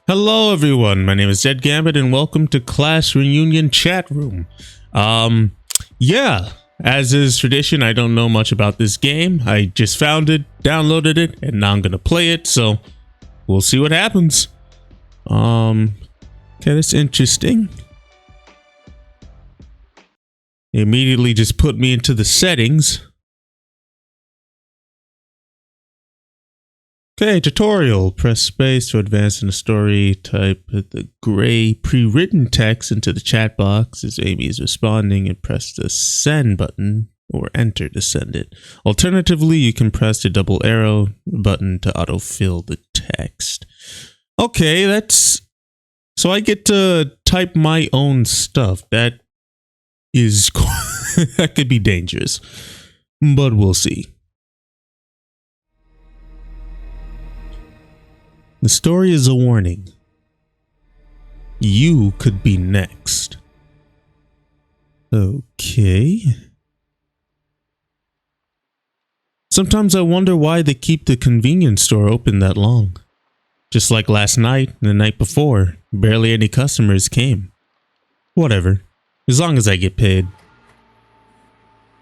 Hello everyone, my name is DeadGambit and welcome to Class Reunion Chat Room. Yeah, as is tradition, I don't know much about this game. I just found it, downloaded it, and now I'm gonna play it, so we'll see what happens. Okay, that's interesting. It immediately just put me into the settings. Okay, tutorial. Press space to advance in the story. Type the gray pre-written text into the chat box as Amy is responding and press the send button or enter to send it. Alternatively, you can press the double arrow button to autofill the text. Okay, that's... So I get to type my own stuff. That is... that could be dangerous. But we'll see. The story is a warning. You could be next. Okay. Sometimes I wonder why they keep the convenience store open that long. Just like last night and the night before, barely any customers came. Whatever, as long as I get paid.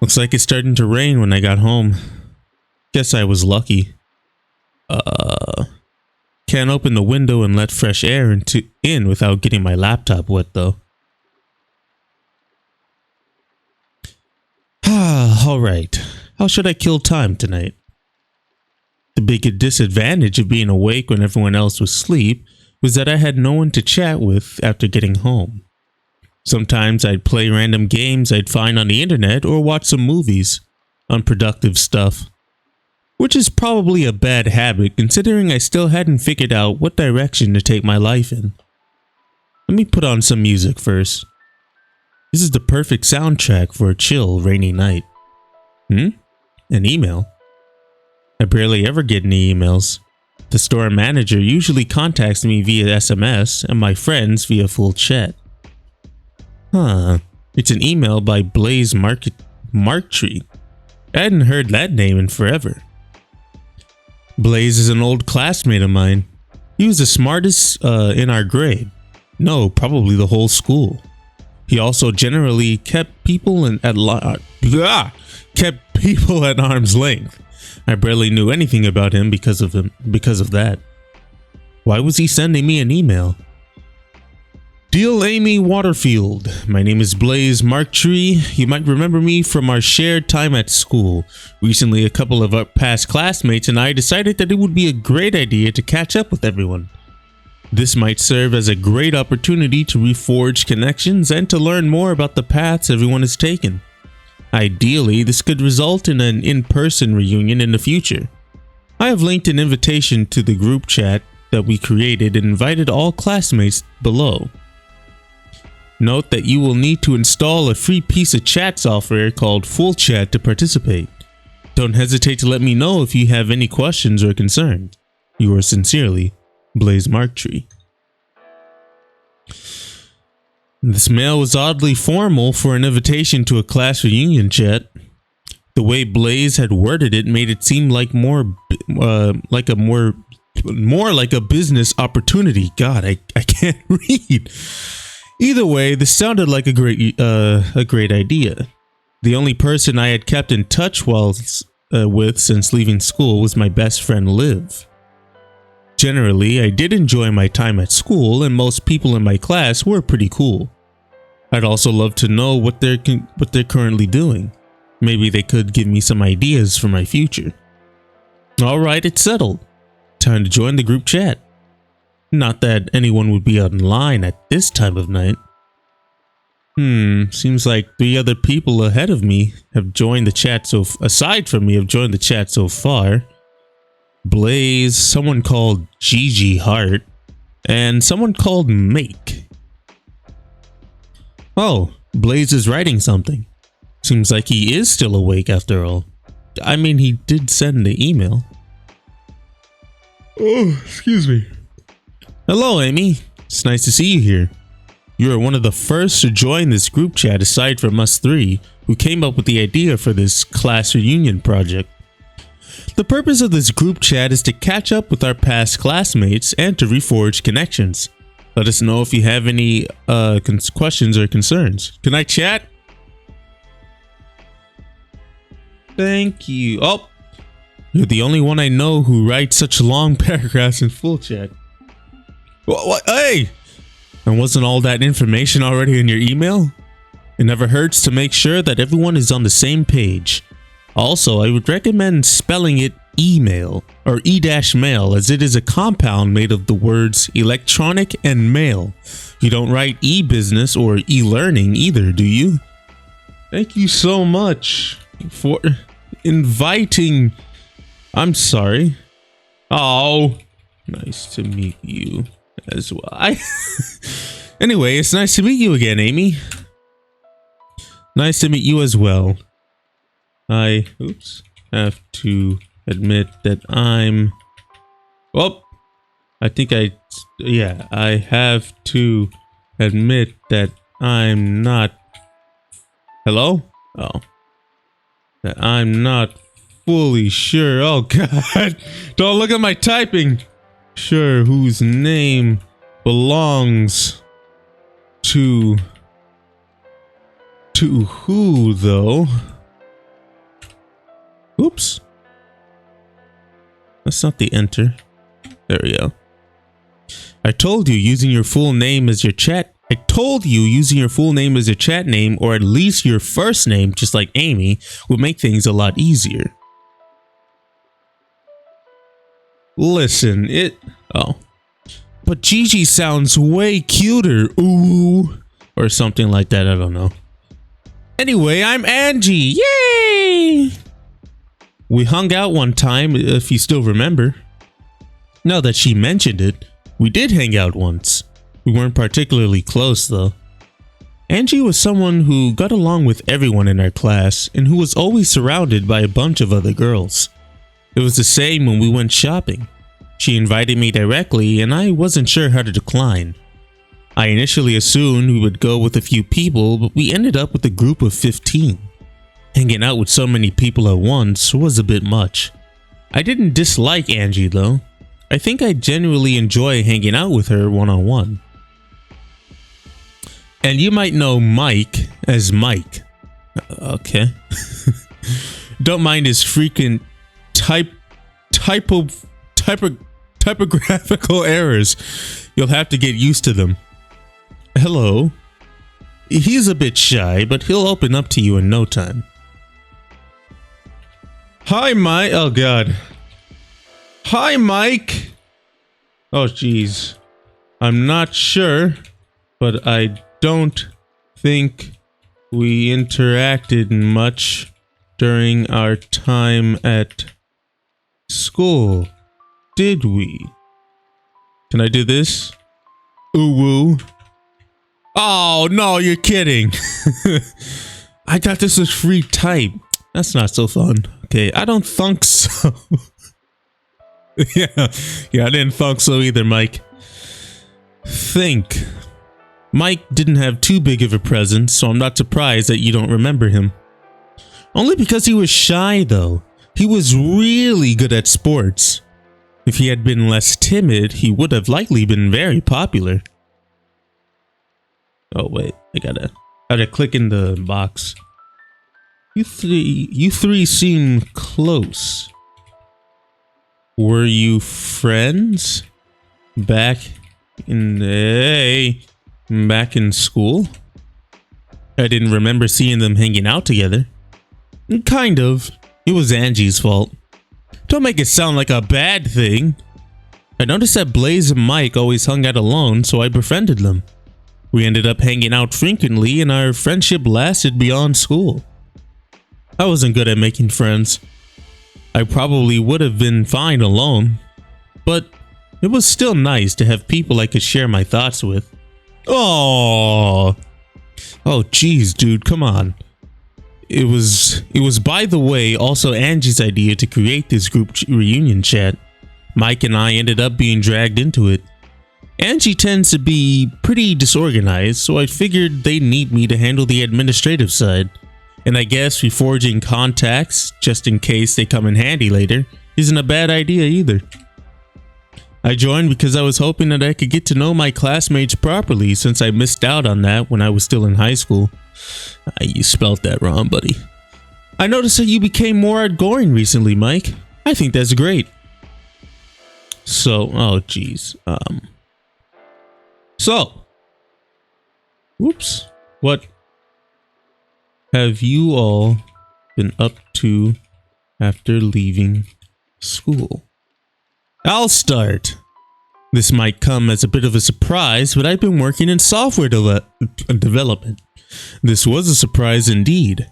Looks like it's starting to rain when I got home. Guess I was lucky. Can't open the window and let fresh air in without getting my laptop wet though. Alright, how should I kill time tonight? The big disadvantage of being awake when everyone else was asleep was that I had no one to chat with after getting home. Sometimes I'd play random games I'd find on the internet or watch some movies. Unproductive stuff. Which is probably a bad habit considering I still hadn't figured out what direction to take my life in. Let me put on some music first. This is the perfect soundtrack for a chill, rainy night. An email? I barely ever get any emails. The store manager usually contacts me via SMS and my friends via full chat. It's an email by Blaze Marktree. I hadn't heard that name in forever. Blaze is an old classmate of mine. He was the smartest in our grade. No, probably the whole school. He also generally kept people at arm's length. I barely knew anything about him because of that. Why was he sending me an email? Dear Amy Waterfield, my name is Blaze Marktree. You might remember me from our shared time at school. Recently, a couple of our past classmates and I decided that it would be a great idea to catch up with everyone. This might serve as a great opportunity to reforge connections and to learn more about the paths everyone has taken. Ideally, this could result in an in-person reunion in the future. I have linked an invitation to the group chat that we created and invited all classmates below. Note that you will need to install a free piece of chat software called Full Chat to participate. Don't hesitate to let me know if you have any questions or concerns. Yours sincerely, Blaze Marktree. This mail was oddly formal for an invitation to a class reunion chat. The way Blaze had worded it made it seem like more like a business opportunity. God, I can't read. Either way, this sounded like a great idea. The only person I had kept in touch with since leaving school was my best friend Liv. Generally, I did enjoy my time at school, and most people in my class were pretty cool. I'd also love to know what they're currently doing. Maybe they could give me some ideas for my future. All right, it's settled. Time to join the group chat. Not that anyone would be online at this time of night. Seems like 3 other people ahead of me have joined the chat aside from me have joined the chat so far. Blaze, someone called Gigi Hart, and someone called Make. Oh, Blaze is writing something. Seems like he is still awake after all. I mean, he did send the email. Oh, excuse me. Hello, Amy. It's nice to see you here. You are one of the first to join this group chat aside from us 3 who came up with the idea for this class reunion project. The purpose of this group chat is to catch up with our past classmates and to reforge connections. Let us know if you have any questions or concerns. Can I chat? Thank you. Oh, you're the only one I know who writes such long paragraphs in full chat. What? Hey! And wasn't all that information already in your email? It never hurts to make sure that everyone is on the same page. Also, I would recommend spelling it email or e-mail, as it is a compound made of the words electronic and mail. You don't write e-business or e-learning either, do you? Thank you so much for inviting. I'm sorry. Oh, nice to meet you as well. Anyway, it's nice to meet you again, Amy. Nice to meet you as well. I have to admit that I'm... Oh, I have to admit that I'm not... Hello? Oh. That I'm not fully sure. Oh, God. Don't look at my typing. Sure, whose name belongs to who, though? Oops. That's not the enter. There we go. I told you using your full name as your chat. I told you using your full name as your chat name, or at least your first name, just like Amy, would make things a lot easier. Listen, but Gigi sounds way cuter. Ooh. Or something like that, I don't know. Anyway, I'm Angie. Yay! We hung out one time, if you still remember. Now that she mentioned it, we did hang out once. We weren't particularly close, though. Angie was someone who got along with everyone in our class and who was always surrounded by a bunch of other girls. It was the same when we went shopping. She invited me directly and I wasn't sure how to decline. I initially assumed we would go with a few people, but we ended up with a group of 15. Hanging out with so many people at once was a bit much. I didn't dislike Angie though. I think I genuinely enjoy hanging out with her one-on-one. And you might know Mike as Mike. Okay. Don't mind his frequent typographical errors. You'll have to get used to them. Hello. He's a bit shy, but he'll open up to you in no time. Hi, Mike. Oh, God. Hi, Mike. Oh, jeez. I'm not sure, but I don't think we interacted much during our time at school, did we? Can I do this? Ooh woo. Oh no, you're kidding. I thought this was free type. That's not so fun. Okay, I don't think so. yeah, I didn't think so either, Mike. Think. Mike didn't have too big of a presence, so I'm not surprised that you don't remember him. Only because he was shy, though. He was really good at sports. If he had been less timid, he would have likely been very popular. Oh wait, I gotta click in the box. You three seem close. Were you friends back in school? I didn't remember seeing them hanging out together. Kind of. It was Angie's fault. Don't make it sound like a bad thing. I noticed that Blaze and Mike always hung out alone, so I befriended them. We ended up hanging out frequently, and our friendship lasted beyond school. I wasn't good at making friends. I probably would have been fine alone, but it was still nice to have people I could share my thoughts with. Oh, geez, dude, come on. It was, by the way, also Angie's idea to create this group reunion chat. Mike and I ended up being dragged into it. Angie tends to be pretty disorganized, so I figured they need me to handle the administrative side. And I guess reforging contacts, just in case they come in handy later, isn't a bad idea either. I joined because I was hoping that I could get to know my classmates properly since I missed out on that when I was still in high school. You spelled that wrong, buddy. I noticed that you became more outgoing recently, Mike. I think that's great. So, oh geez. Whoops. What have you all been up to after leaving school? I'll start. This might come as a bit of a surprise, but I've been working in software development. This was a surprise indeed.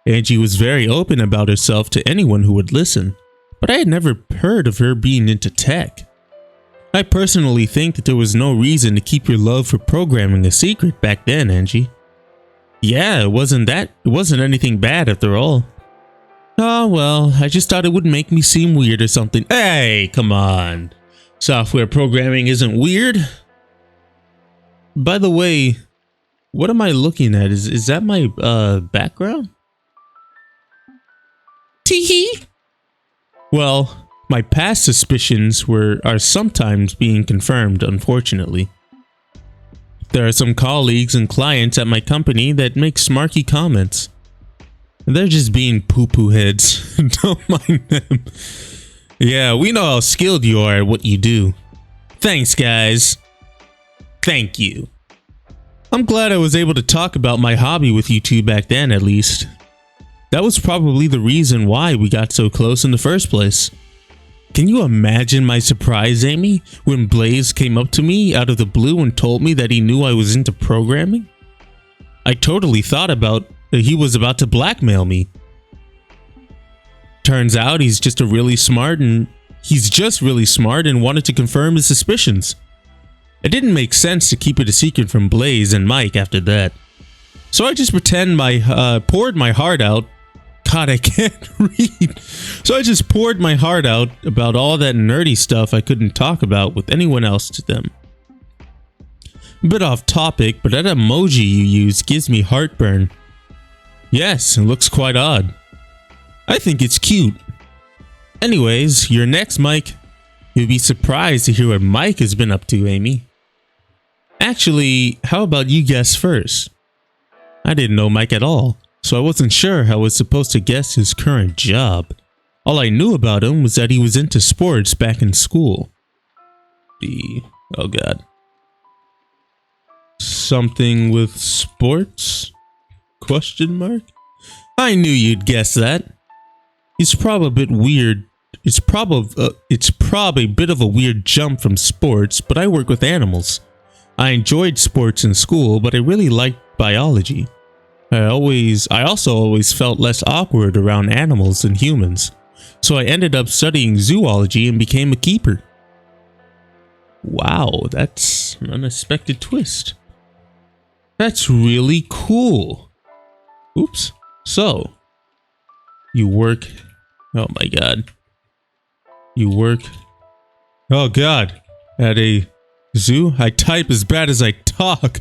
Angie was very open about herself to anyone who would listen, but I had never heard of her being into tech. I personally think that there was no reason to keep your love for programming a secret back then, Angie. Yeah, it wasn't anything bad after all. Oh well, I just thought it would make me seem weird or something. Hey, come on. Software programming isn't weird. By the way, what am I looking at? Is that my background? Tee-hee. Well, my past suspicions are sometimes being confirmed, unfortunately. There are some colleagues and clients at my company that make smarky comments. They're just being poo-poo heads. Don't mind them. Yeah, we know how skilled you are at what you do. Thanks, guys. Thank you. I'm glad I was able to talk about my hobby with you two back then, at least. That was probably the reason why we got so close in the first place. Can you imagine my surprise, Amy, when Blaze came up to me out of the blue and told me that he knew I was into programming? I totally thought he was about to blackmail me. Turns out he's just really smart and wanted to confirm his suspicions. It didn't make sense to keep it a secret from Blaze and Mike after that. So I just poured my heart out. God, I can't read. So I just poured my heart out about all that nerdy stuff I couldn't talk about with anyone else to them. A bit off topic, but that emoji you use gives me heartburn. Yes, it looks quite odd. I think it's cute. Anyways, you're next, Mike. You'll be surprised to hear what Mike has been up to, Amy. Actually, how about you guess first? I didn't know Mike at all, so I wasn't sure how I was supposed to guess his current job. All I knew about him was that he was into sports back in school. Oh god. Something with sports? Question mark? I knew you'd guess that. It's probably a bit weird. It's probably a bit of a weird jump from sports, but I work with animals. I enjoyed sports in school, but I really liked biology. I also always felt less awkward around animals than humans, so I ended up studying zoology and became a keeper. Wow, that's an unexpected twist. That's really cool. Oops. So, you work... Oh my god. You work... Oh god. At a zoo? I type as bad as I talk.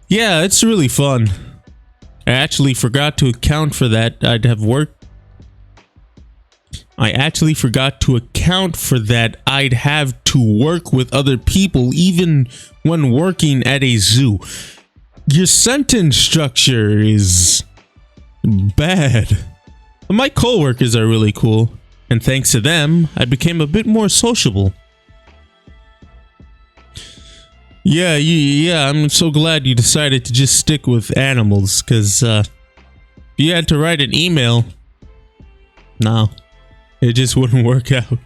Yeah, it's really fun. I actually forgot to account for that. I'd have to work with other people even when working at a zoo. Your sentence structure is bad. My coworkers are really cool, and thanks to them, I became a bit more sociable. Yeah, I'm so glad you decided to just stick with animals, because if you had to write an email, no, it just wouldn't work out.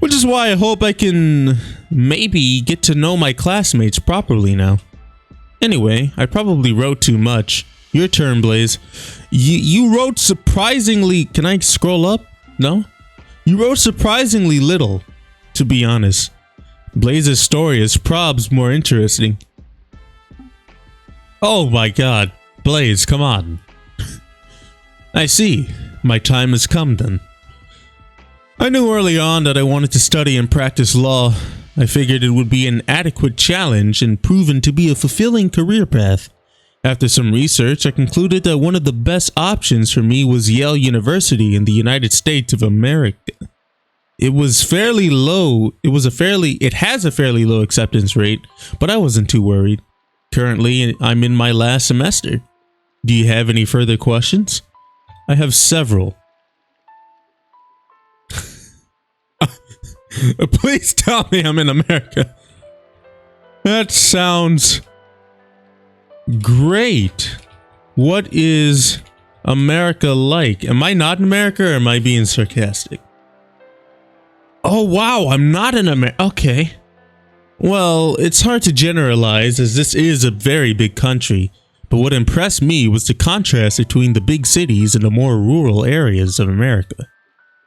Which is why I hope I can maybe get to know my classmates properly now. Anyway, I probably wrote too much. Your turn, Blaze. You wrote surprisingly... Can I scroll up? No? You wrote surprisingly little, to be honest. Blaze's story is probs more interesting. Oh my god. Blaze, come on. I see. My time has come then. I knew early on that I wanted to study and practice law. I figured it would be an adequate challenge and proven to be a fulfilling career path. After some research, I concluded that one of the best options for me was Yale University in the United States of America. It was fairly low. It has a fairly low acceptance rate, but I wasn't too worried. Currently, I'm in my last semester. Do you have any further questions? I have several. Please tell me I'm in America. That sounds great. What is America like? Am I not in America or am I being sarcastic? Oh wow, I'm not in America. Okay. Well, it's hard to generalize as this is a very big country, but what impressed me was the contrast between the big cities and the more rural areas of America.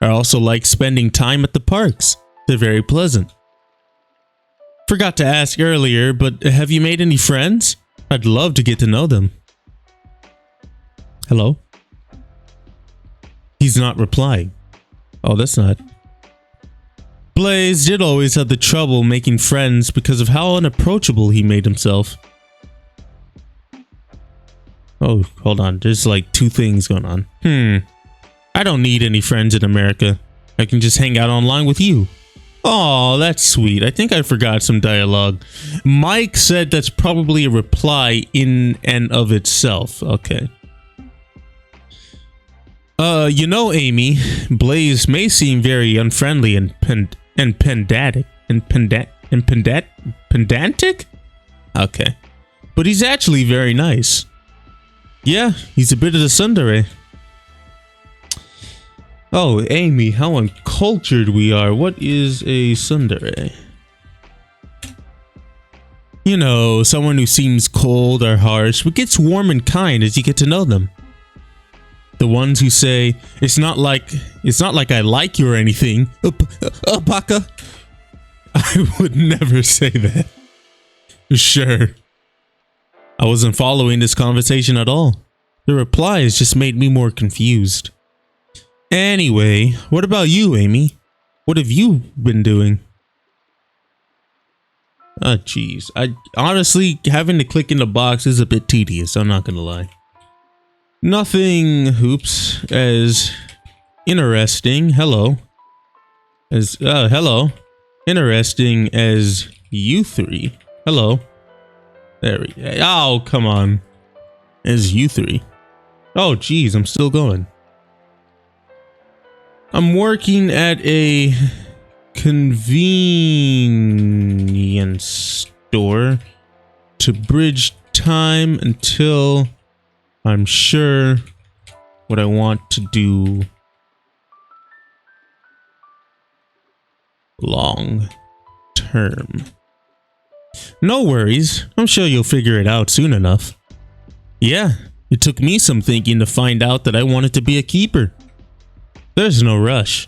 I also like spending time at the parks. They're very pleasant. Forgot to ask earlier, but have you made any friends? I'd love to get to know them. Hello? He's not replying. Oh, that's not. Blaze did always have the trouble making friends because of how unapproachable he made himself. Oh, hold on. There's like two things going on. I don't need any friends in America. I can just hang out online with you. Oh, that's sweet. I think I forgot some dialogue. Mike said that's probably a reply in and of itself. Okay. You know, Amy, Blaze may seem very unfriendly and pedantic. Okay. But he's actually very nice. Yeah, he's a bit of a tsundere. Oh, Amy, how uncultured we are. What is a tsundere? You know, someone who seems cold or harsh, but gets warm and kind as you get to know them. The ones who say, it's not like I like you or anything. Baka. I would never say that. Sure. I wasn't following this conversation at all. The replies just made me more confused. Anyway, what about you, Amy? What have you been doing? Oh, jeez. Honestly, having to click in the box is a bit tedious, I'm not gonna lie. Nothing, hoops, as interesting. Hello. Hello. Interesting as you three. Hello. There we go. Oh, come on. As you three. Oh, geez, I'm still going. I'm working at a convenience store to bridge time until I'm sure what I want to do long term. No worries. I'm sure you'll figure it out soon enough. Yeah, it took me some thinking to find out that I wanted to be a keeper. There's no rush.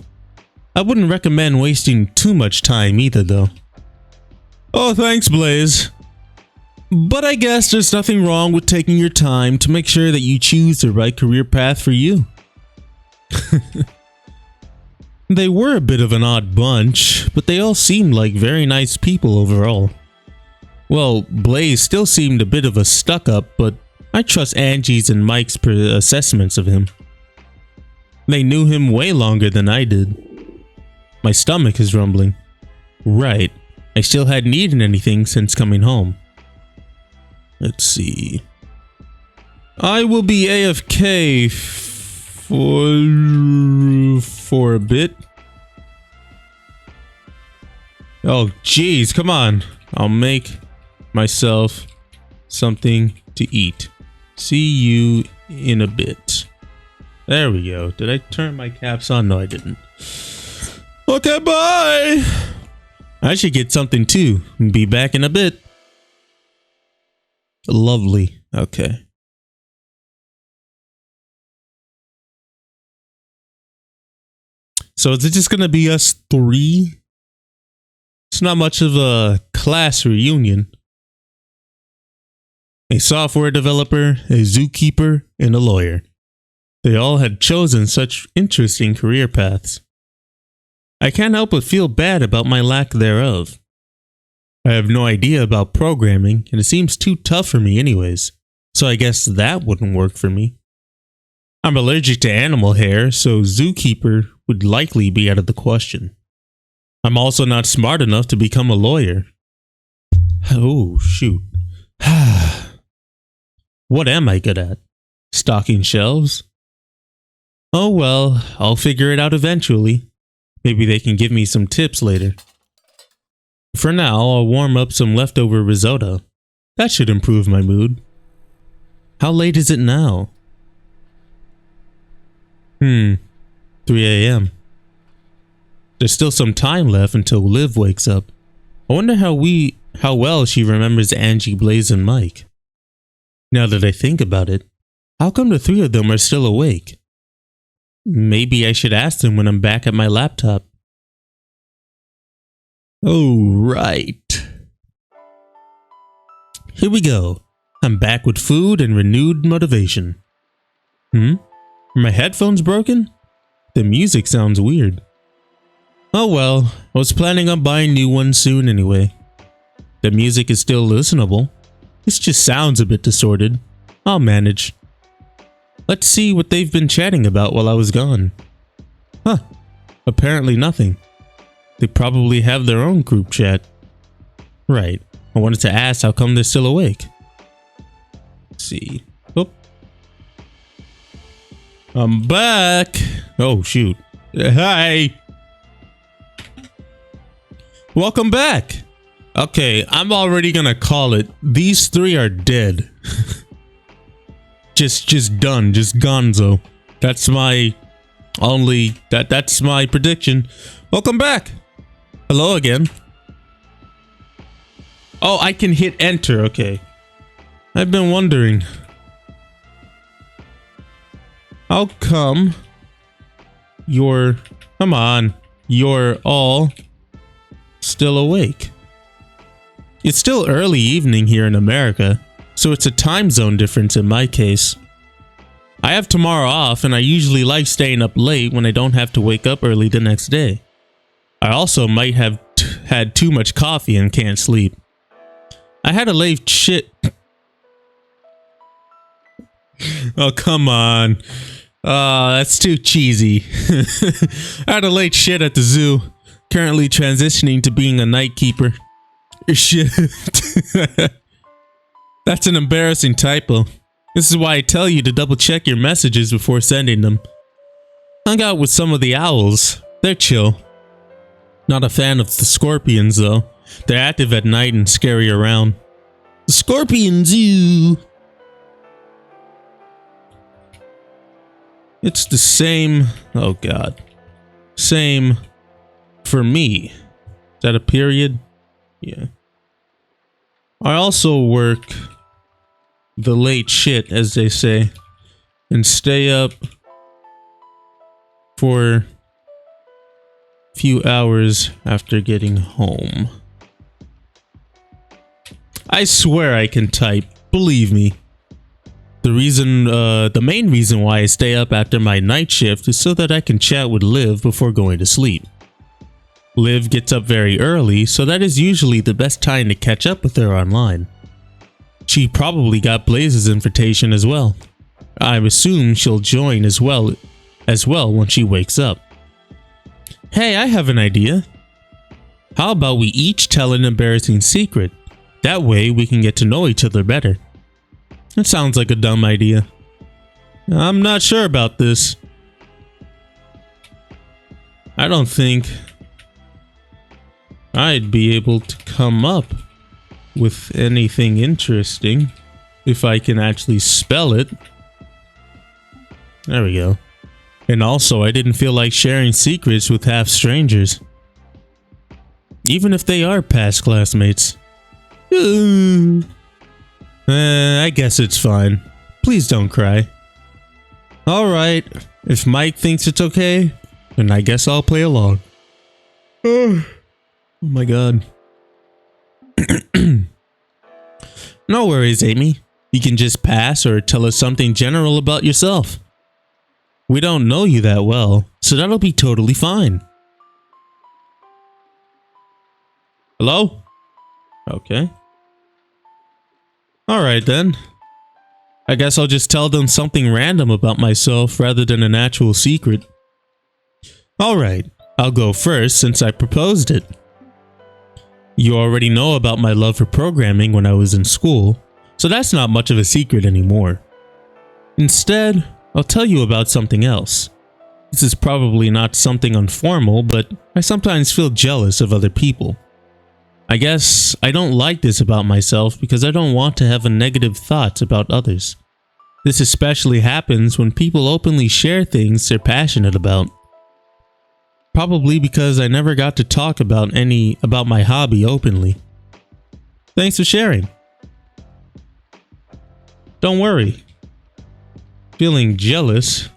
I wouldn't recommend wasting too much time either, though. Oh, thanks, Blaze. But I guess there's nothing wrong with taking your time to make sure that you choose the right career path for you. They were a bit of an odd bunch, but they all seemed like very nice people overall. Well, Blaze still seemed a bit of a stuck-up, but I trust Angie's and Mike's assessments of him. They knew him way longer than I did. My stomach is rumbling. Right, I still hadn't eaten anything since coming home. Let's see. I will be AFK for a bit. Oh, geez, come on. I'll make myself something to eat. See you in a bit. There we go. Did I turn my caps on? No, I didn't. Okay, bye. I should get something too. Be back in a bit. Lovely. Okay. So is it just gonna be us three? It's not much of a class reunion. A software developer, a zookeeper, and a lawyer. They all had chosen such interesting career paths. I can't help but feel bad about my lack thereof. I have no idea about programming, and it seems too tough for me anyways. so I guess that wouldn't work for me. I'm allergic to animal hair, so zookeeper would likely be out of the question. I'm also not smart enough to become a lawyer. Oh, shoot. What am I good at? Stocking shelves? Oh well, I'll figure it out eventually. Maybe they can give me some tips later. For now, I'll warm up some leftover risotto. That should improve my mood. How late is it now? 3 a.m. There's still some time left until Liv wakes up. I wonder how well she remembers Angie, Blaze, and Mike. Now that I think about it, how come the three of them are still awake? Maybe I should ask them when I'm back at my laptop. Oh, right. Here we go. I'm back with food and renewed motivation. Are my headphones broken? The music sounds weird. Oh well, I was planning on buying new ones soon anyway. The music is still listenable. This just sounds a bit distorted. I'll manage. Let's see what they've been chatting about while I was gone. Huh. Apparently nothing. They probably have their own group chat. Right. I wanted to ask how come they're still awake. Let's see. Oh. I'm back. Oh, shoot. Hi. Welcome back. Okay, I'm already gonna call it. These three are dead. just done. Just gonzo. That's my that's my prediction. Welcome back. Hello again. Oh, I can hit enter. Okay. I've been wondering. How come you're all still awake? It's still early evening here in America, so it's a time zone difference in my case. I have tomorrow off, and I usually like staying up late when I don't have to wake up early the next day. I also might have had too much coffee and can't sleep. I had a late shit. Oh, come on. That's too cheesy. I had a late shit at the zoo. Currently transitioning to being a night keeper. Shit. That's an embarrassing typo. This is why I tell you to double check your messages before sending them. Hung out with some of the owls. They're chill. Not a fan of the scorpions though. They're active at night and scary around. The Scorpion Zoo. It's the same. Oh god. Same for me. Is that a period? Yeah. I also work the late shit, as they say, and stay up for a few hours after getting home. I swear I can type, believe me. The main reason why I stay up after my night shift is so that I can chat with Liv before going to sleep. Liv gets up very early, so that is usually the best time to catch up with her online. She probably got Blaze's invitation as well. I assume she'll join as well when she wakes up. Hey, I have an idea. How about we each tell an embarrassing secret? That way we can get to know each other better. It sounds like a dumb idea. I'm not sure about this. I don't think I'd be able to come up with anything interesting if I can actually spell it. There we go. And also, I didn't feel like sharing secrets with half strangers, even if they are past classmates. I guess it's fine. Please don't cry. Alright, if Mike thinks it's okay, then I guess I'll play along. Oh my god. No worries, Amy. You can just pass or tell us something general about yourself. We don't know you that well, so that'll be totally fine. Hello? Okay. Alright then. I guess I'll just tell them something random about myself rather than an actual secret. Alright, I'll go first since I proposed it. You already know about my love for programming when I was in school, so that's not much of a secret anymore. Instead, I'll tell you about something else. This is probably not something informal, but I sometimes feel jealous of other people. I guess I don't like this about myself because I don't want to have a negative thoughts about others. This especially happens when people openly share things they're passionate about. Probably because I never got to talk about my hobby openly. Thanks for sharing. Don't worry. Feeling jealous.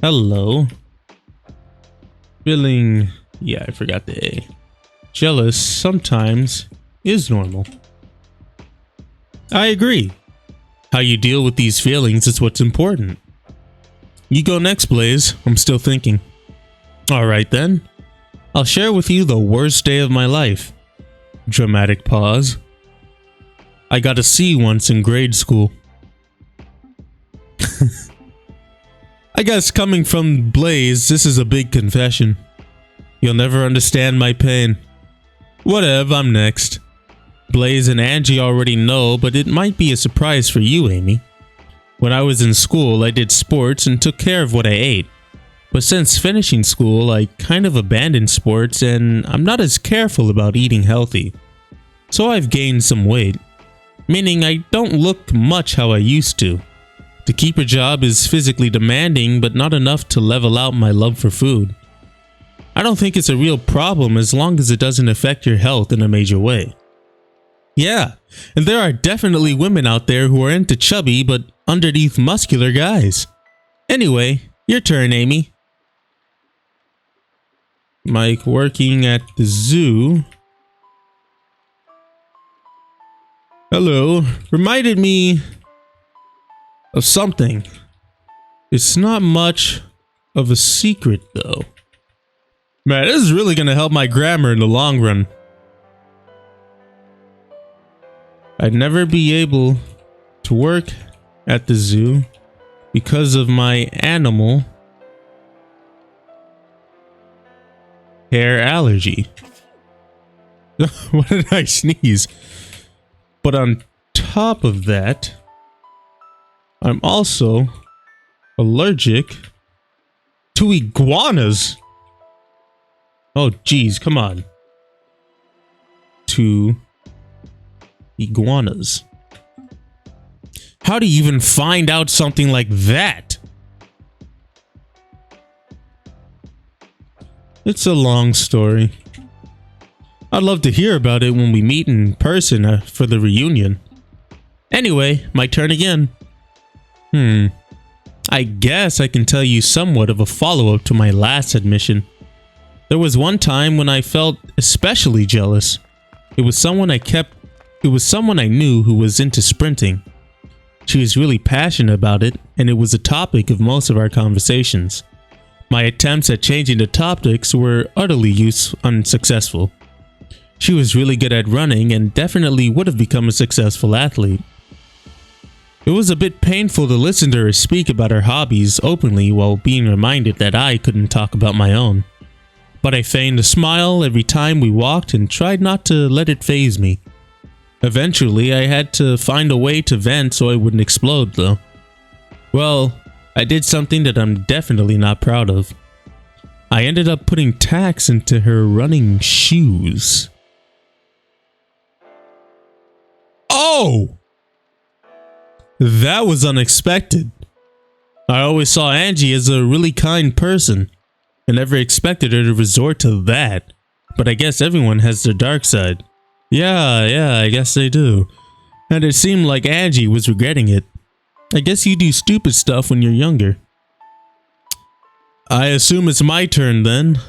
Hello. Feeling, yeah, I forgot the A. Jealous sometimes is normal. I agree. How you deal with these feelings is what's important. You go next, Blaze. I'm still thinking. Alright then. I'll share with you the worst day of my life. Dramatic pause. I got a C once in grade school. I guess coming from Blaze, this is a big confession. You'll never understand my pain. Whatever, I'm next. Blaze and Angie already know, but it might be a surprise for you, Amy. When I was in school, I did sports and took care of what I ate. But since finishing school, I kind of abandoned sports and I'm not as careful about eating healthy. So I've gained some weight, meaning I don't look much how I used to. To keep a job is physically demanding, but not enough to level out my love for food. I don't think it's a real problem as long as it doesn't affect your health in a major way. Yeah, and there are definitely women out there who are into chubby but underneath muscular guys. Anyway, your turn, Amy. Mike working at the zoo. Hello, reminded me of something. It's not much of a secret though. Man, this is really gonna help my grammar in the long run. I'd never be able to work at the zoo because of my animal hair allergy. What did I sneeze? But on top of that, I'm also allergic to iguanas. Oh, geez, come on. To iguanas. How do you even find out something like that? It's a long story. I'd love to hear about it when we meet in person for the reunion. Anyway, my turn again. I guess I can tell you somewhat of a follow-up to my last admission. There was one time when I felt especially jealous. It was someone I knew who was into sprinting. She was really passionate about it, and it was a topic of most of our conversations. My attempts at changing the topics were utterly unsuccessful. She was really good at running and definitely would have become a successful athlete. It was a bit painful to listen to her speak about her hobbies openly while being reminded that I couldn't talk about my own. But I feigned a smile every time we walked and tried not to let it faze me. Eventually, I had to find a way to vent so I wouldn't explode though. Well, I did something that I'm definitely not proud of. I ended up putting tacks into her running shoes. Oh! That was unexpected. I always saw Angie as a really kind person. I never expected her to resort to that. But I guess everyone has their dark side. Yeah, I guess they do. And it seemed like Angie was regretting it. I guess you do stupid stuff when you're younger. I assume it's my turn then.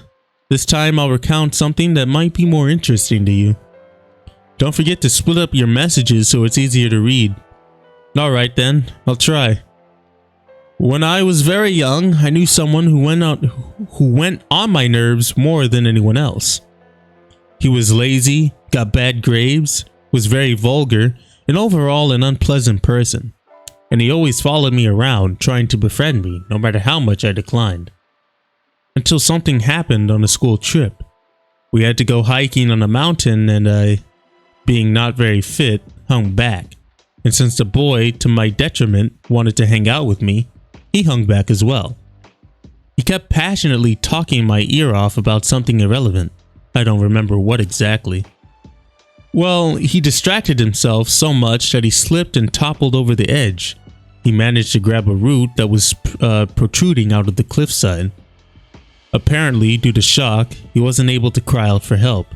This time I'll recount something that might be more interesting to you. Don't forget to split up your messages so it's easier to read. Alright then, I'll try. When I was very young, I knew someone who went on my nerves more than anyone else. He was lazy, got bad grades, was very vulgar, and overall an unpleasant person. and he always followed me around, trying to befriend me, no matter how much I declined. Until something happened on a school trip. We had to go hiking on a mountain, and I, being not very fit, hung back. And since the boy, to my detriment, wanted to hang out with me, he hung back as well. He kept passionately talking my ear off about something irrelevant. I don't remember what exactly. Well, he distracted himself so much that he slipped and toppled over the edge. He managed to grab a root that was protruding out of the cliffside. Apparently, due to shock, he wasn't able to cry out for help.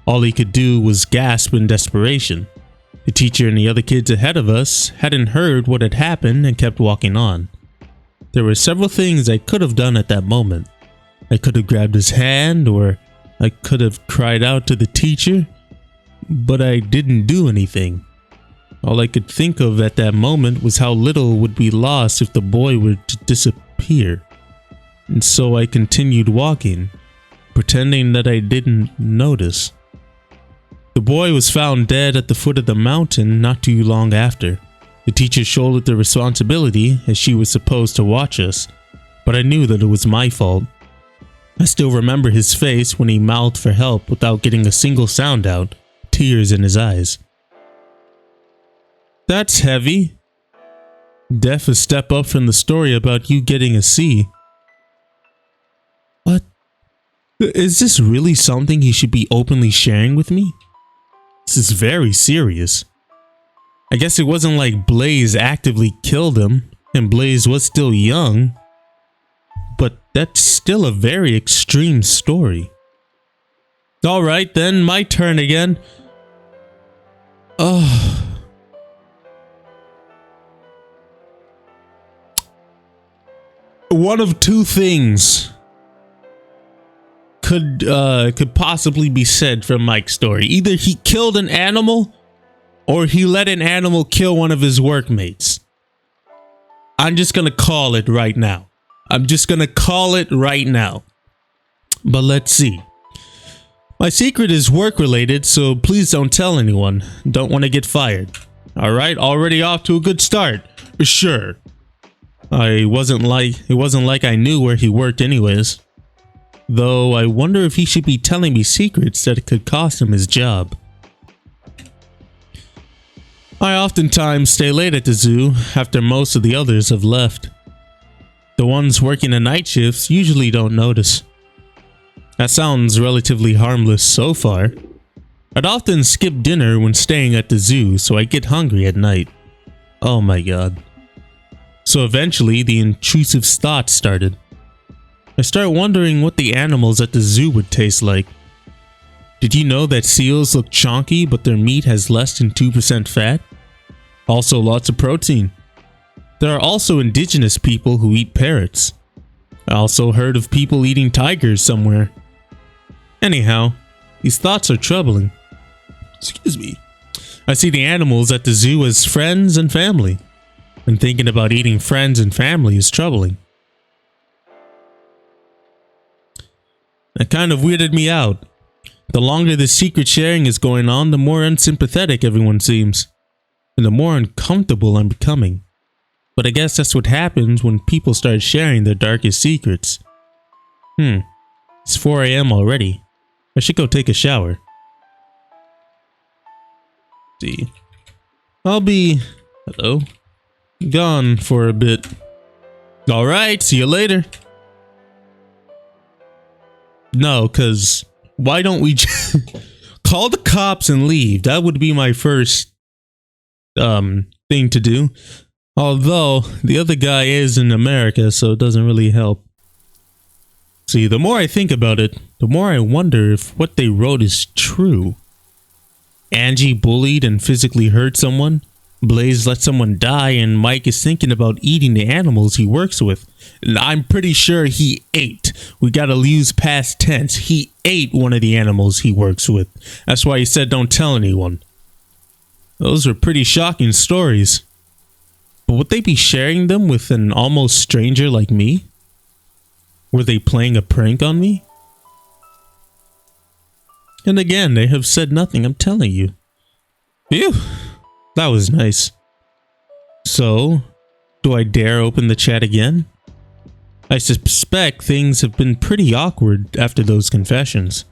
All he could do was gasp in desperation. The teacher and the other kids ahead of us hadn't heard what had happened and kept walking on. There were several things I could have done at that moment. I could have grabbed his hand, or I could have cried out to the teacher, but I didn't do anything. All I could think of at that moment was how little would be lost if the boy were to disappear. And so I continued walking, pretending that I didn't notice. The boy was found dead at the foot of the mountain not too long after. The teacher shouldered the responsibility as she was supposed to watch us, but I knew that it was my fault. I still remember his face when he mouthed for help without getting a single sound out, tears in his eyes. That's heavy. Def a step up from the story about you getting a C. What? Is this really something he should be openly sharing with me? This is very serious. I guess it wasn't like Blaze actively killed him, and Blaze was still young. But that's still a very extreme story. Alright then, my turn again. One of two things could possibly be said from Mike's story. Either he killed an animal, or he let an animal kill one of his workmates. I'm just gonna call it right now. But let's see. My secret is work related, so please don't tell anyone. Don't want to get fired. Alright, already off to a good start. Sure. It wasn't like I knew where he worked anyways. Though I wonder if he should be telling me secrets that could cost him his job. I oftentimes stay late at the zoo after most of the others have left. The ones working the night shifts usually don't notice. That sounds relatively harmless so far. I'd often skip dinner when staying at the zoo, so I get hungry at night. Oh my god. So eventually the intrusive thoughts started. I start wondering what the animals at the zoo would taste like. Did you know that seals look chonky, but their meat has less than 2% fat? Also lots of protein. There are also indigenous people who eat parrots. I also heard of people eating tigers somewhere. Anyhow, these thoughts are troubling. Excuse me. I see the animals at the zoo as friends and family. And thinking about eating friends and family is troubling. That kind of weirded me out. The longer the secret sharing is going on, the more unsympathetic everyone seems. And the more uncomfortable I'm becoming. But I guess that's what happens when people start sharing their darkest secrets. It's 4 AM already. I should go take a shower. See. I'll be... Hello? Gone for a bit. Alright, see you later. No, cause why don't we call the cops and leave? That would be my first thing to do. Although the other guy is in America, so it doesn't really help. See, the more I think about it, the more I wonder if what they wrote is true. Angie bullied and physically hurt someone. Blaze let someone die, and Mike is thinking about eating the animals he works with. And I'm pretty sure he ate. We gotta use past tense. He ate one of the animals he works with. That's why he said don't tell anyone. Those are pretty shocking stories. But would they be sharing them with an almost stranger like me? Were they playing a prank on me? And again, they have said nothing, I'm telling you. Phew. That was nice. So, do I dare open the chat again? I suspect things have been pretty awkward after those confessions.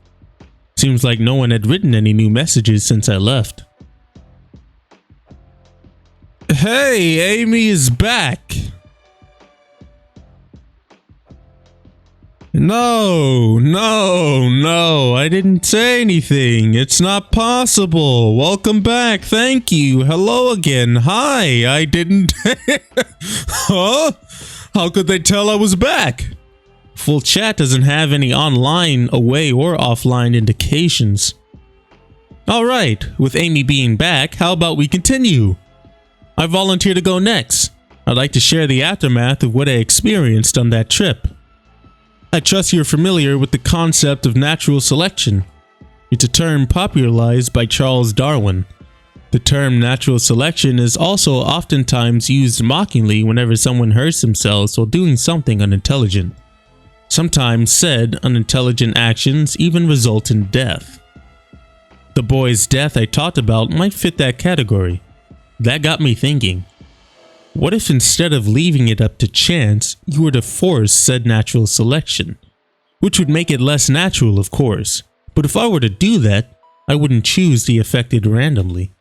Seems like no one had written any new messages since I left. Hey, Amy is back! No, I didn't say anything. It's not possible. Welcome back. Thank you. Hello again. Hi, I didn't... Huh? How could they tell I was back? Full chat doesn't have any online, away, or offline indications. Alright, with Amy being back, how about we continue? I volunteer to go next. I'd like to share the aftermath of what I experienced on that trip. I trust you're familiar with the concept of natural selection. It's a term popularized by Charles Darwin. The term natural selection is also oftentimes used mockingly whenever someone hurts themselves while doing something unintelligent. Sometimes said unintelligent actions even result in death. The boy's death I talked about might fit that category. That got me thinking. What if instead of leaving it up to chance, you were to force said natural selection? Which would make it less natural, of course. But if I were to do that, I wouldn't choose the affected randomly.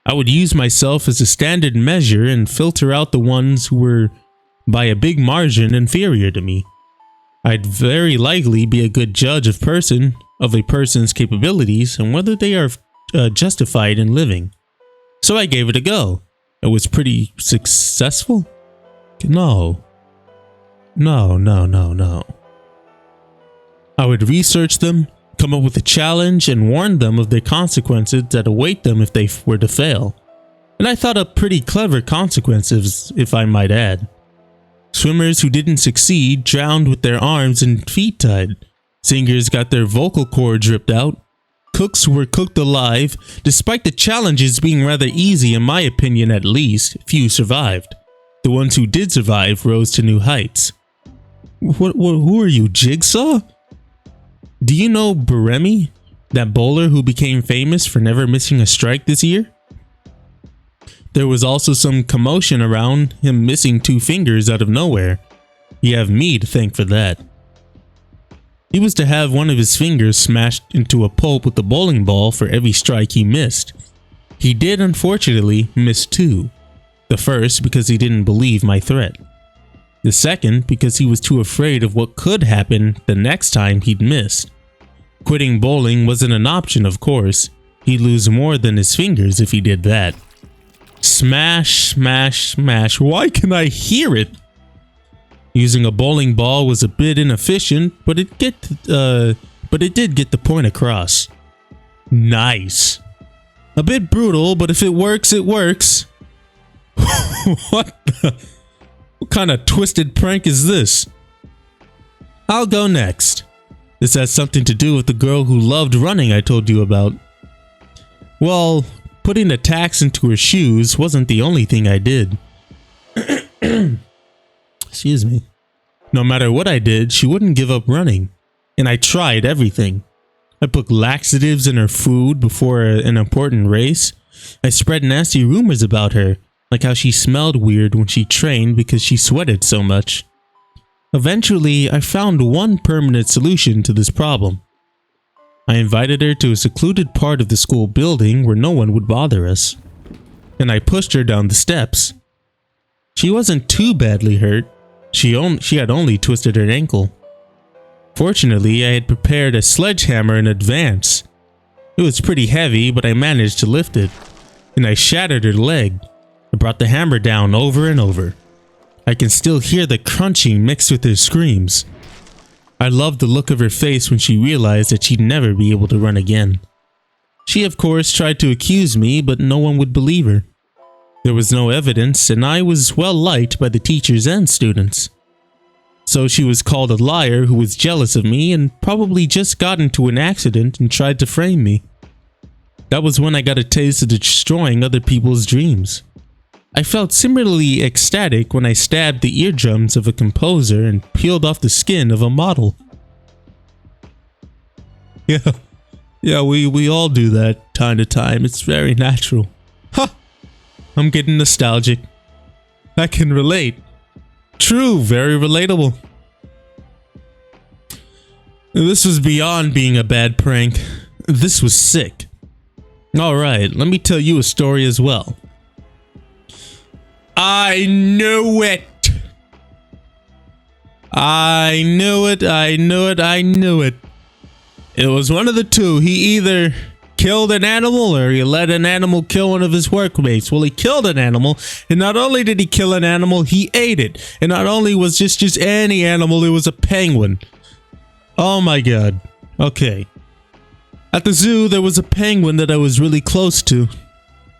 I would use myself as a standard measure and filter out the ones who were, by a big margin, inferior to me. I'd very likely be a good judge of a person's capabilities and whether they are justified in living. So I gave it a go. It was pretty successful? No. I would research them, come up with a challenge, and warn them of the consequences that await them if they were to fail. And I thought up pretty clever consequences, if I might add. Swimmers who didn't succeed drowned with their arms and feet tied. Singers got their vocal cords ripped out. Cooks were cooked alive. Despite the challenges being rather easy, in my opinion at least, few survived. The ones who did survive rose to new heights. Who are you, Jigsaw? Do you know Baremi, that bowler who became famous for never missing a strike this year? There was also some commotion around him missing 2 fingers out of nowhere. You have me to thank for that. He was to have one of his fingers smashed into a pulp with a bowling ball for every strike he missed. He did unfortunately miss 2. The first because he didn't believe my threat. The second because he was too afraid of what could happen the next time he'd missed. Quitting bowling wasn't an option, of course. He'd lose more than his fingers if he did that. Smash, smash, smash. Why can I hear it? Using a bowling ball was a bit inefficient, but it did get the point across. Nice. A bit brutal, but if it works, it works. What kind of twisted prank is this? I'll go next. This has something to do with the girl who loved running I told you about. Well, putting the tacks into her shoes wasn't the only thing I did. Excuse me. No matter what I did, she wouldn't give up running. And I tried everything. I put laxatives in her food before an important race. I spread nasty rumors about her, like how she smelled weird when she trained because she sweated so much. Eventually, I found one permanent solution to this problem. I invited her to a secluded part of the school building where no one would bother us. And I pushed her down the steps. She wasn't too badly hurt. She had only twisted her ankle. Fortunately, I had prepared a sledgehammer in advance. It was pretty heavy, but I managed to lift it. And I shattered her leg. I brought the hammer down over and over. I can still hear the crunching mixed with her screams. I loved the look of her face when she realized that she'd never be able to run again. She, of course, tried to accuse me, but no one would believe her. There was no evidence, and I was well liked by the teachers and students. So she was called a liar who was jealous of me and probably just got into an accident and tried to frame me. That was when I got a taste of destroying other people's dreams. I felt similarly ecstatic when I stabbed the eardrums of a composer and peeled off the skin of a model. Yeah, we all do that time to time. It's very natural. Ha! I'm getting nostalgic. I can relate. True, very relatable. This was beyond being a bad prank. This was sick. Alright, let me tell you a story as well. I knew it! I knew it, I knew it, I knew it. It was one of the two. He either killed an animal or he let an animal kill one of his workmates. Well, he killed an animal, and not only did he kill an animal, he ate it. And not only was just any animal, it was a penguin. Oh my god. Okay. At the zoo, there was a penguin that I was really close to.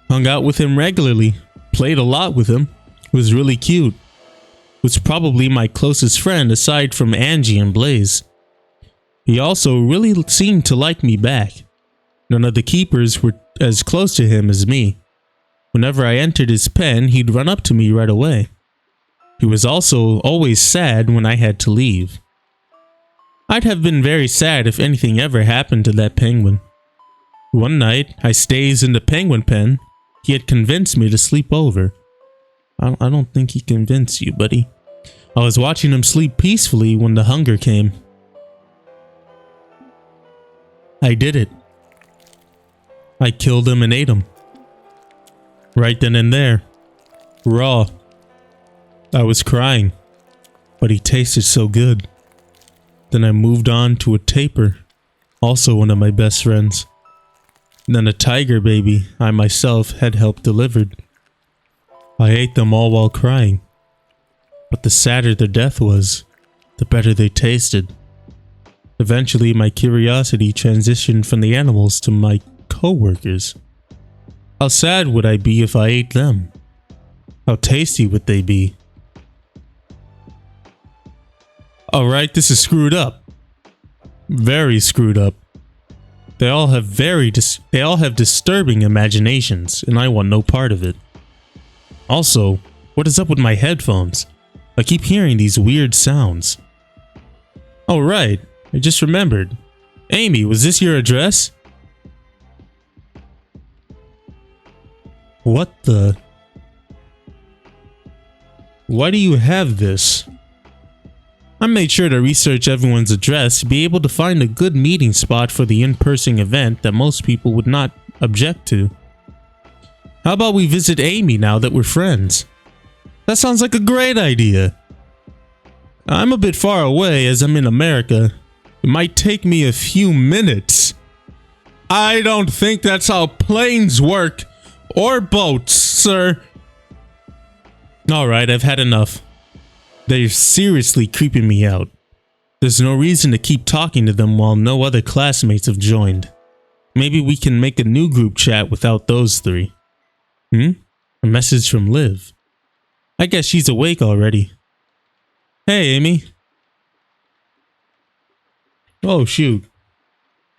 Hung out with him regularly. Played a lot with him. Was really cute. Was probably my closest friend aside from Angie and Blaze. He also really seemed to like me back. None of the keepers were as close to him as me. Whenever I entered his pen, he'd run up to me right away. He was also always sad when I had to leave. I'd have been very sad if anything ever happened to that penguin. One night, I stays in the penguin pen. He had convinced me to sleep over. I don't think he convinced you, buddy. I was watching him sleep peacefully when the hunger came. I did it. I killed him and ate him. Right then and there. Raw. I was crying. But he tasted so good. Then I moved on to a tapir, also one of my best friends. Then a tiger baby I myself had helped delivered. I ate them all while crying. But the sadder their death was, the better they tasted. Eventually my curiosity transitioned from the animals to my co-workers. How sad would I be if I ate them? How tasty would they be? Alright, this is screwed up. Very screwed up. They all have disturbing imaginations, and I want no part of it. Also, what is up with my headphones? I keep hearing these weird sounds. Oh right, I just remembered. Amy, was this your address? What the? Why do you have this? I made sure to research everyone's address to be able to find a good meeting spot for the in-person event that most people would not object to. How about we visit Amy now that we're friends? That sounds like a great idea. I'm a bit far away as I'm in America. It might take me a few minutes. I don't think that's how planes work. Or boats, sir. Alright, I've had enough. They're seriously creeping me out. There's no reason to keep talking to them while no other classmates have joined. Maybe we can make a new group chat without those three. A message from Liv. I guess she's awake already. Hey, Amy. Oh, shoot.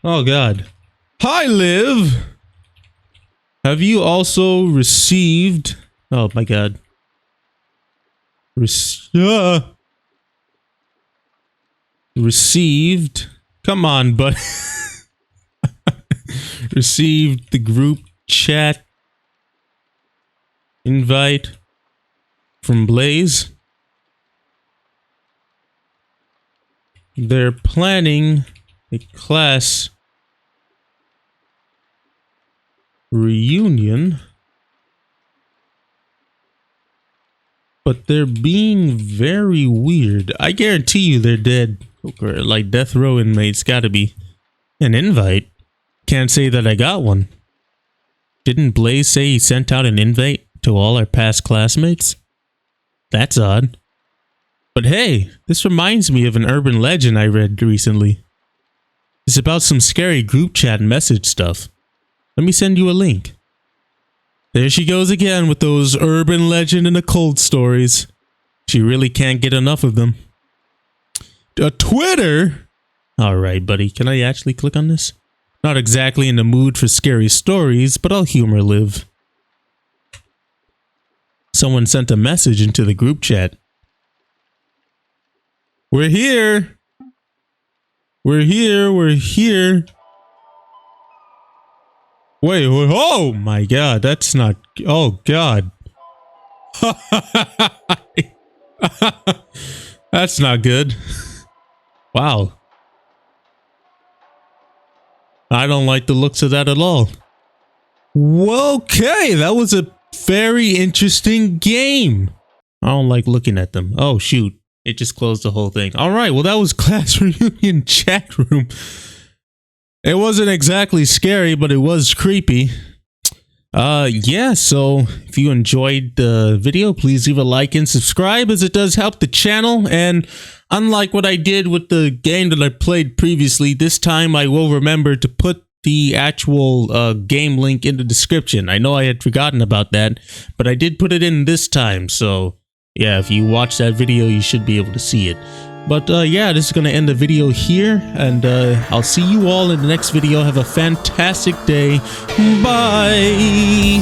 Oh, God. Hi, Liv! Have you also received... Oh, my God. Received... Come on, bud. Received the group chat invite from Blaze. They're planning a class reunion, but they're being very weird. I guarantee you they're dead, or like death row inmates. Gotta be. An invite? Can't say that I got one. Didn't Blaze say he sent out an invite to all our past classmates? That's odd. But hey, this reminds me of an urban legend I read recently. It's about some scary group chat message stuff. Let me send you a link. There she goes again with those urban legend and occult stories. She really can't get enough of them. A Twitter? Alright, buddy, can I actually click on this? Not exactly in the mood for scary stories, but I'll humor Liv. Someone sent a message into the group chat. We're here. We're here. We're here. Wait, oh my God, that's not, oh God. That's not good. Wow. I don't like the looks of that at all. Okay, that was a very interesting game. I don't like looking at them. Oh, shoot. It just closed the whole thing. All right, well, that was Class Reunion Chat Room. It wasn't exactly scary, but it was creepy. Yeah, so if you enjoyed the video, please leave a like and subscribe, as it does help the channel. And unlike what I did with the game that I played previously, this time I will remember to put the actual game link in the description. I know I had forgotten about that, but I did put it in this time. So yeah, if you watch that video, you should be able to see it. But yeah, this is going to end the video here, and I'll see you all in the next video. Have a fantastic day. Bye!